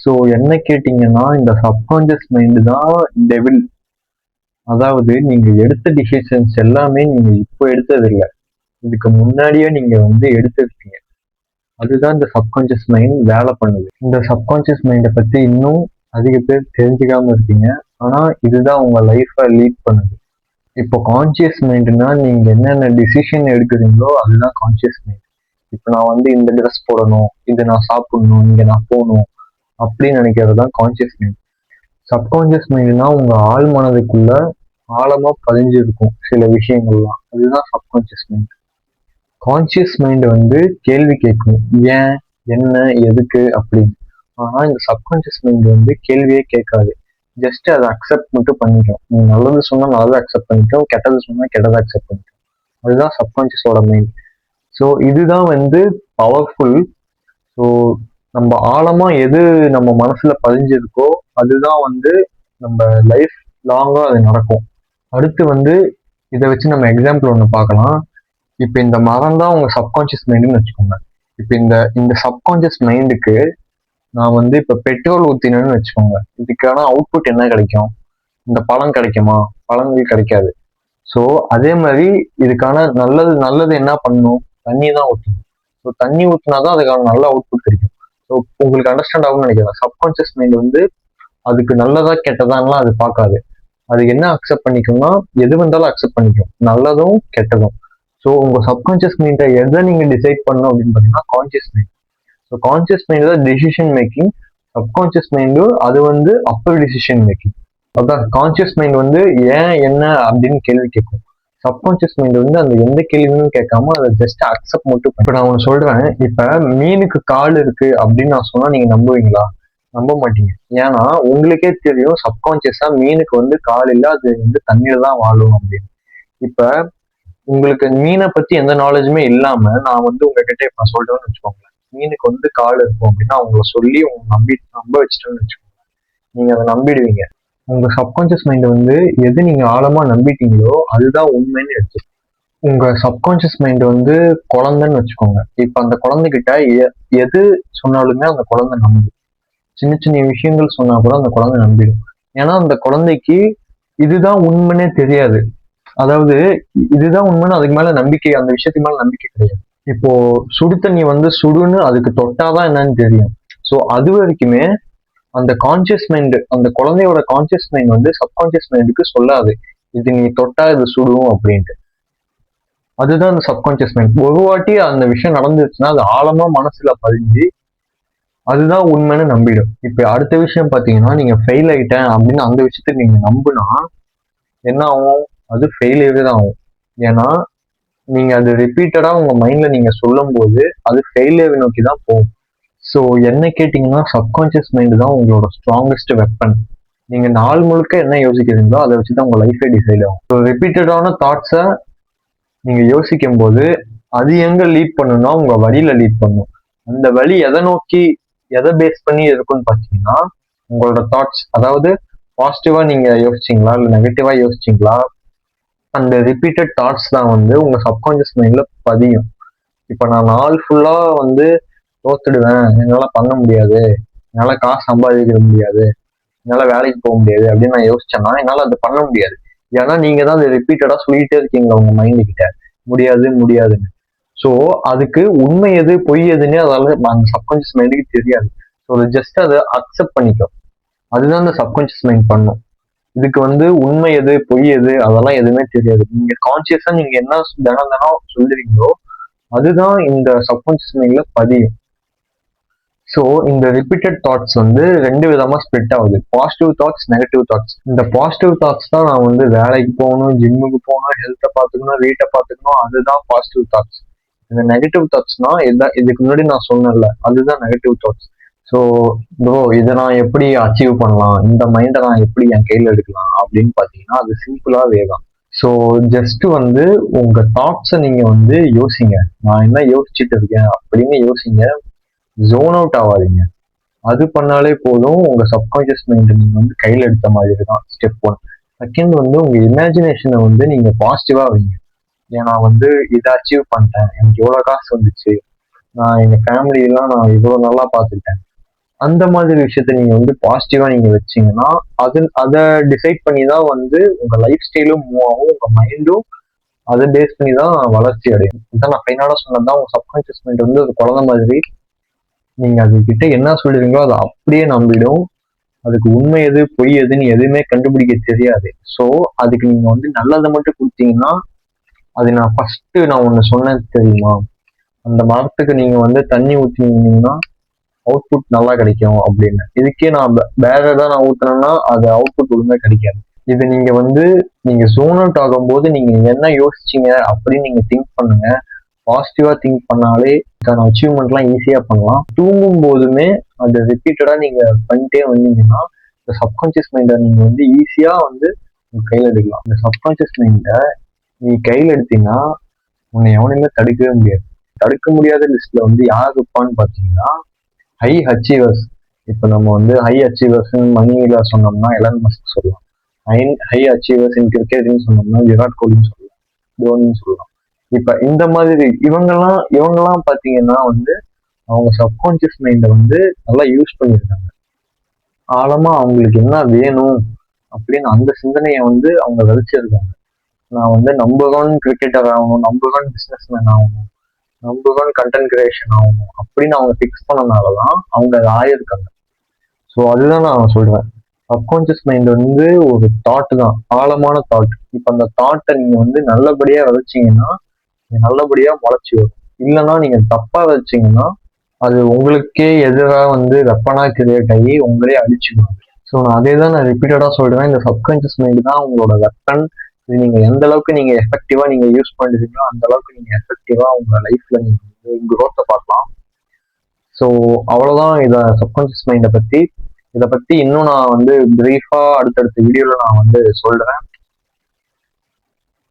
So என்ன கேட்டீங்கன்னா இந்த சப்கான்சியஸ் மைண்டு தான் டெவில். அதாவது நீங்க எடுத்த டிசிஷன்ஸ் எல்லாமே நீங்க இப்போ எடுத்ததில்லை, இதுக்கு முன்னாடியே நீங்க எடுத்திருக்கீங்க. அதுதான் இந்த சப்கான்சியஸ் மைண்ட் வேலை பண்ணுது. இந்த சப்கான்சியஸ் மைண்டை பத்தி இன்னும் அதிக பேர் தெரிஞ்சுக்காம இருக்கீங்க. ஆனா இதுதான் உங்க லைஃபை லீட் பண்ணுது. இப்போ கான்சியஸ் மைண்டுனா நீங்க என்னென்ன டிசிஷன் எடுக்கிறீங்களோ அதுதான் கான்சியஸ் மைண்ட். இப்போ நான் இந்த ட்ரெஸ் போடணும், இது நான் சாப்பிடணும், இங்க நான் போகணும் அப்படின்னு நினைக்கிறது தான் கான்சியஸ் மைண்ட். சப்கான்சியஸ் மைண்ட்னா உங்க ஆழ் மனதுக்குள்ள ஆழமா பதிஞ்சிருக்கும் சில விஷயங்கள்லாம், அதுதான் சப்கான்சியஸ் மைண்ட். கான்சியஸ் மைண்ட் கேள்வி கேட்கும், ஏன், என்ன, எதுக்கு அப்படின்னு. ஆனா இந்த சப்கான்சியஸ் மைண்ட் கேள்வியே கேட்காது, ஜஸ்ட் அதை அக்செப்ட் மட்டும் பண்ணிக்கும். நீ நல்லது சொன்னா நல்லதை அக்செப்ட் பண்ணிக்கும், கெட்டது சொன்னா கெட்டதை அக்செப்ட் பண்ணிக்கும். அதுதான் சப்கான்சியஸோட மைண்ட். ஸோ இதுதான் பவர்ஃபுல். ஸோ நம்ம ஆழமா எது நம்ம மனசுல பதிஞ்சிருக்கோ அதுதான் நம்ம லைஃப் லாங்கா அது நடக்கும். அடுத்து இதை வச்சு நம்ம எக்ஸாம்பிள் ஒன்று பார்க்கலாம். இப்போ இந்த மரம் தான் உங்க சப்கான்சியஸ் மைண்டுன்னு வச்சுக்கோங்க. இப்போ இந்த சப்கான்சியஸ் மைண்டுக்கு நான் இப்போ பெட்ரோல் ஊத்தினேன்னு வச்சுக்கோங்க. இதுக்கான அவுட்புட் என்ன கிடைக்கும்? இந்த பழம் கிடைக்குமா? பழங்கள் கிடைக்காது. ஸோ அதே மாதிரி இதுக்கான நல்லது என்ன பண்ணணும்? தண்ணி தான் ஊற்றணும். ஸோ தண்ணி ஊற்றினாதான் அதுக்கான நல்ல அவுட்புட் கிடைக்கும். ஸோ உங்களுக்கு அண்டர்ஸ்டாண்ட் ஆகும்னு நினைக்கிறேன். சப்கான்சியஸ் மைண்ட் அதுக்கு நல்லதா கெட்டதான்லாம் அது பார்க்காது. அது என்ன அக்செப்ட் பண்ணிக்கும்னா எது வந்தாலும் அக்செப்ட் பண்ணிக்கும், நல்லதும் கெட்டதும். ஸோ உங்க சப்கான்சியஸ் மைண்டை எதை நீங்க டிசைட் பண்ணணும் அப்படின்னு பார்த்தீங்கன்னா conscious mind. So conscious mind தான் டிசிஷன் மேக்கிங். சப்கான்சியஸ் மைண்டு அது அப்பர் டிசிஷன் மேக்கிங். அதான் கான்சியஸ் மைண்ட் ஏன், என்ன அப்படின்னு கேள்வி கேட்கும். சப்கான்சியஸ் மைண்ட் அந்த எந்த கேள்வியும் கேட்காம அதை ஜஸ்ட் அக்செப்ட் மட்டும். இப்போ நான் ஒன்று சொல்றேன், இப்போ மீனுக்கு கால் இருக்கு அப்படின்னு நான் சொன்னா நீங்க நம்புவீங்களா? நம்ப மாட்டீங்க. ஏன்னா உங்களுக்கே தெரியும் சப்கான்சியஸா மீனுக்கு கால் இல்லை, அது தண்ணியில தான் வாழும் அப்படின்னு. இப்ப உங்களுக்கு மீனை பத்தி எந்த நாலேஜுமே இல்லாம நான் உங்ககிட்ட இப்ப சொல்றேன்னு வச்சுக்கோங்களேன், மீனுக்கு கால் இருக்கும் அப்படின்னு அவங்கள சொல்லி நம்ப வச்சுட்டேன்னு வச்சுக்கோங்க, நீங்க அதை நம்பிடுவீங்க. உங்க சப்கான்சியஸ் மைண்ட் எது நீங்க ஆழமா நம்பிட்டீங்களோ அதுதான் உண்மைன்னு எடுத்து. உங்க சப்கான்சியஸ் மைண்ட் குழந்தைன்னு வச்சுக்கோங்க. இப்ப அந்த குழந்தைகிட்ட எது சொன்னாலுமே அந்த குழந்தை நம்பும். சின்ன சின்ன விஷயங்கள் சொன்னா கூட அந்த குழந்தை நம்பிடும். ஏன்னா அந்த குழந்தைக்கு இதுதான் உண்மைன்னே தெரியாது. அதாவது இதுதான் உண்மைன்னு அதுக்கு மேல நம்பிக்கை, அந்த விஷயத்துக்கு மேல நம்பிக்கை கிடையாது. இப்போ சுடு தண்ணி சுடுன்னு அதுக்கு தொட்டாதான் என்னன்னு தெரியும். ஸோ அது வரைக்குமே அந்த கான்சியஸ் மைண்ட், அந்த குழந்தையோட கான்சியஸ் மைண்ட் சப்கான்சியஸ் மைண்டுக்கு சொல்லாது இது நீ தொட்டா இது சுடும் அப்படின்ட்டு. அதுதான் அந்த சப்கான்சியஸ் மைண்ட். ஒரு வாட்டி அந்த விஷயம் நடந்துருச்சுன்னா அது ஆழமா மனசுல பதிஞ்சு அதுதான் உண்மைன்னு நம்பிடும். இப்ப அடுத்த விஷயம் பாத்தீங்கன்னா, நீங்க ஃபெயில் ஆயிட்டேன் அப்படின்னு அந்த விஷயத்த நீங்க நம்புனா என்ன ஆகும்? அது ஃபெயிலியரே தான் ஆகும். ஏன்னா நீங்க அது ரிப்பீட்டடா உங்க மைண்ட்ல நீங்க சொல்லும் போது அது ஃபெயிலியர் நோக்கி தான் போகும். ஸோ என்ன கேட்டீங்கன்னா சப்கான்சியஸ் மைண்ட் தான் உங்களோட ஸ்ட்ராங்கஸ்ட் வெப்பன். நீங்க நாள் முழுக்க என்ன யோசிக்கிறீங்களோ அதை வச்சுதான் உங்க லைஃபே டிசைட் ஆகும். ஸோ ரிப்பீட்டடான தாட்ஸை நீங்க யோசிக்கும் போது அது எங்க லீட் பண்ணுன்னா உங்க வழியில லீட் பண்ணும். அந்த வழி எதை நோக்கி, எதை பேஸ் பண்ணி இருக்குன்னு பாத்தீங்கன்னா உங்களோட தாட்ஸ். அதாவது பாசிட்டிவா நீங்க யோசிச்சீங்களா இல்லை நெகட்டிவா யோசிச்சீங்களா, அந்த ரிப்பீட்டட் தாட்ஸ் தான் உங்க சப்கான்சியஸ் மைண்ட்ல பதியும். இப்ப நான் நாள் ஃபுல்லா தோத்துடுவேன், என்னால பண்ண முடியாது, என்னால காசு சம்பாதிக்க முடியாது, என்னால வேலைக்கு போக முடியாது அப்படின்னு நான் யோசிச்சேன்னா என்னால அதை பண்ண முடியாது. ஏன்னா நீங்க தான் அதை ரிப்பீட்டடா சொல்லிட்டே இருக்கீங்களா உங்க மைண்டு கிட்ட, முடியாது முடியாதுன்னு. ஸோ அதுக்கு உண்மை எது பொய் எதுன்னு அதால அந்த சப்கான்சியஸ் மைண்டுக்கு தெரியாது. ஸோ அது ஜஸ்ட் அதை அக்செப்ட் பண்ணிக்கும். அதுதான் அந்த சப்கான்சியஸ் மைண்ட் பண்ணும். இதுக்கு உண்மை எது பொய் எது அதெல்லாம் எதுவுமே தெரியாது. நீங்க கான்சியஸா நீங்க என்ன தினம் சொல்லுறீங்களோ அதுதான் இந்த சப்கான்சியஸ் மைண்ட்ல பதியும். ஸோ இந்த ரிப்பீட்டட் தாட்ஸ் ரெண்டு விதமா ஸ்ப்ளிட் ஆகுது, பாசிட்டிவ் தாட்ஸ், நெகட்டிவ் தாட்ஸ். இந்த பாசிட்டிவ் தாட்ஸ் தான் நான் வேலைக்கு போகணும், ஜிம்முக்கு போகணும், ஹெல்த்தை பார்த்துக்கணும், வீட்டை பார்த்துக்கணும், அதுதான் பாசிட்டிவ் தாட்ஸ். இந்த நெகட்டிவ் தாட்ஸ்னா இதுக்கு முன்னாடி நான் சொன்னேன்ல அதுதான் நெகட்டிவ் தாட்ஸ். ஸோ ப்ரோ இதை நான் எப்படி அச்சீவ் பண்ணலாம், இந்த மைண்டை நான் எப்படி என் கையில் எடுக்கலாம் அப்படின்னு பார்த்தீங்கன்னா அது சிம்பிளாகவே தான். ஸோ ஜஸ்ட் உங்க தாட்ஸை நீங்க யோசிங்க, நான் என்ன யோசிச்சுட்டு இருக்கேன் அப்படின்னு யோசிங்க. ஜோன் அவுட் ஆகாதீங்க. அது பண்ணாலே போதும், உங்க சப்கான்சியஸ் மைண்ட் நீங்க கையில் எடுத்த மாதிரி தான். ஸ்டெப் 1. செகண்ட் உங்க இமேஜினேஷனை நீங்க பாசிட்டிவா வைங்க. ஏன்னா இதை அச்சீவ் பண்ணிட்டேன், எனக்கு எவ்வளவு காசு வந்துச்சு, நான் எங்க ஃபேமிலி எல்லாம் நான் இவ்வளவு நல்லா பார்த்துக்கிட்டேன், அந்த மாதிரி விஷயத்த நீங்க வந்து பாசிட்டிவா நீங்க வச்சீங்கன்னா அதை டிசைட் பண்ணி தான் வந்து உங்க லைஃப் ஸ்டைலும் மூவ் ஆகும், உங்க மைண்டும் அதை பேஸ் பண்ணி தான் வளர்ச்சி அடையும். இதான் நான் ஃபைனலா சொன்னதுதான், உங்க சப்கான்சியஸ் மைண்ட் வந்து ஒரு குழந்தை மாதிரி. நீங்க அது கிட்ட என்ன சொல்றீங்களோ அதை அப்படியே நம்பிடும். அதுக்கு உண்மை எது பொய் எதுன்னு எதுவுமே கண்டுபிடிக்க தெரியாது. ஸோ அதுக்கு நீங்க வந்து நல்லதை மட்டும் கொடுத்தீங்கன்னா, அது நான் ஒண்ணு சொன்னேன் தெரியுமா, அந்த மரத்துக்கு நீங்க வந்து தண்ணி ஊத்தினீங்கன்னா அவுட்புட் நல்லா கிடைக்கும் அப்படின்னு. இதுக்கே நான் வேற ஏதாவது நான் ஊத்துனேன்னா அது அவுட்புட் ஒழுங்கா கிடைக்காது. இது நீங்க வந்து நீங்க ஜோன் அவுட் ஆகும்போது நீங்க என்ன யோசிச்சீங்க அப்படின்னு நீங்க திங்க் பண்ணுங்க. பாசிட்டிவா திங்க் பண்ணாலே அதுக்கான அச்சீவ்மெண்ட்லாம் ஈஸியா பண்ணலாம். தூங்கும் போதுமே அதை ரிப்பீட்டடா நீங்க பண்ணிட்டே வந்தீங்கன்னா இந்த சப்கான்சியஸ் மைண்டை நீங்க வந்து ஈஸியா வந்து உங்க கையில எடுக்கலாம். இந்த சப்கான்சியஸ் மைண்டை நீ கையில எடுத்தீங்கன்னா உன்னை எவனையுமே தடுக்கவே முடியாது. தடுக்க முடியாத லிஸ்ட்ல வந்து யார் இருப்பான்னு பாத்தீங்கன்னா ஹை அச்சீவர்ஸ். இப்ப நம்ம வந்து ஹை அச்சீவர்ஸ் மணியில சொன்னோம்னா எலன் மஸ்க் சொல்லலாம். ஹை ஹை அச்சீவர்ஸ் இன் கிரிக்கெட்னு சொன்னோம்னா விராட் கோலின்னு சொல்லலாம், தோனின்னு சொல்லலாம். இப்ப இந்த மாதிரி இவங்கெல்லாம் பாத்தீங்கன்னா வந்து அவங்க சப்கான்சியஸ் மைண்டை வந்து நல்லா யூஸ் பண்ணியிருக்காங்க. ஆழமா அவங்களுக்கு என்ன வேணும் அப்படின்னு அந்த சிந்தனையை வந்து அவங்க விதைச்சிருக்காங்க. நான் வந்து நம்பர் ஒன் கிரிக்கெட்டர் ஆகணும், நம்பர் ஒன் பிசினஸ் மேன் ஆகணும், நம்பர் ஒன் கண்டென்ட் கிரியேஷன் ஆகணும் அப்படின்னு அவங்க ஃபிக்ஸ் பண்ணனாலதான் அவங்க அதை ஆயிருக்காங்க. ஸோ அதுதான் நான் சொல்றேன். சப்கான்சியஸ் மைண்ட் வந்து ஒரு தாட் தான், ஆழமான தாட். இப்ப அந்த தாட்டை நீங்க வந்து நல்லபடியா விதைச்சீங்கன்னா நல்லபடியா முளைச்சி வரும். இல்லைன்னா நீங்க தப்பா வச்சீங்கன்னா அது உங்களுக்கே எதிராக வந்து வெப்பனா கிரியேட் ஆகி உங்களே அழிச்சுக்கணும். ஸோ நான் அதே தான் நான் ரிப்பீட்டடா சொல்றேன், இந்த சப்கான்சியஸ் மைண்ட் தான் உங்களோட வெப்பன். இது நீங்க எந்த அளவுக்கு நீங்க எஃபெக்டிவா நீங்க யூஸ் பண்றீங்களோ அந்த அளவுக்கு நீங்க எஃபெக்டிவா உங்க லைஃப்ல நீங்க வந்து குரோத்தை பார்க்கலாம். ஸோ அவ்வளவுதான் இதை சப்கான்சியஸ் மைண்டை பத்தி. இதை பத்தி இன்னும் நான் வந்து பிரீஃபா அடுத்தடுத்த வீடியோல நான் வந்து சொல்றேன்.